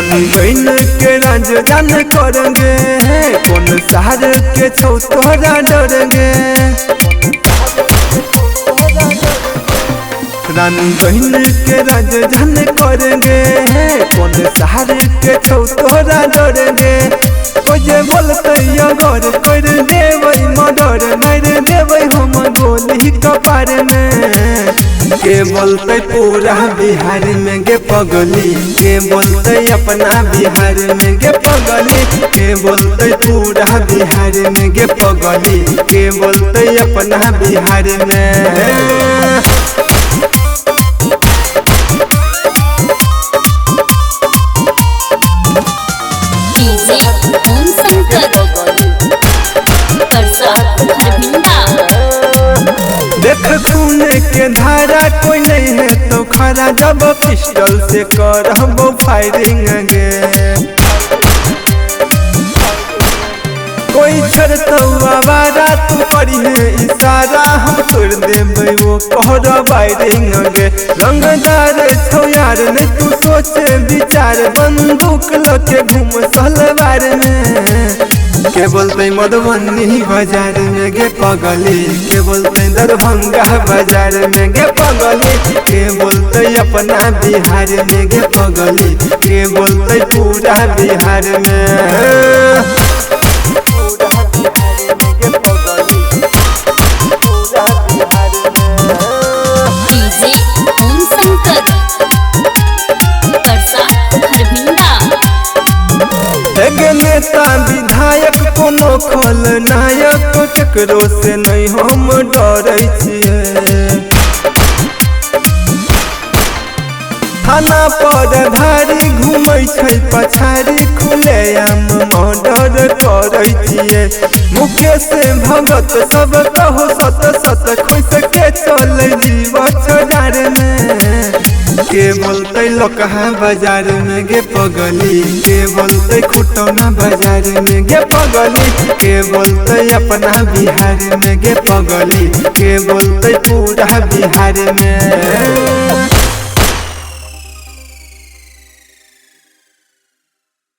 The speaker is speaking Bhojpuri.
रानी बहन के राज जान करेंगे, कौन शहर के छौ तोरा डरेंगे। रानी बहन के राज जान करेंगे, कौन शहर के छौ तोरा डरेंगे। कोई बोलते अगर कर देवे मर्डर, मार देवे हम गोली कपार में। के बोलते पूरा बिहार में गे पगली, के बोलते अपना बिहार में गे पगली। के बोलते पूरा बिहार में गे पगली, के बोलते अपना बिहार में। देख खून के धारा कोई नहीं है तो खरा, जब पिस्टल से करबो फायरिंग गे। कोई छड़तो आवारा तू करी है इशारा, हम तोड़ देबै वो कहर फायरिंग गे। रंगदार छौ यार नहीं तू सोचे विचार, बंदूक लके घूम सलवार में। के बोलते मधुबनी बाजार में गे पगली, के बोलते दरभंगा बाजार में गे पगली। के बोलते अपना बिहार में गे पगली, के बोलते पूरा बिहार में। नेता विधायक कोनो खलनायक, केकरो से नहीं हम डरै छियै। थाना पर धारी घूमै छै पछाड़ी, खुलेआम मर्डर करै छियै। मुकेश भगत सब कहो सत सत, खोस के चल जीव छोड़ार में। के बोलते लोकहा बाजार में गे पगली, के बोलते खुटौना बाजार में गे पगली। के बोलते अपना बिहार में गे पगली, के बोलते पूरा बिहार में।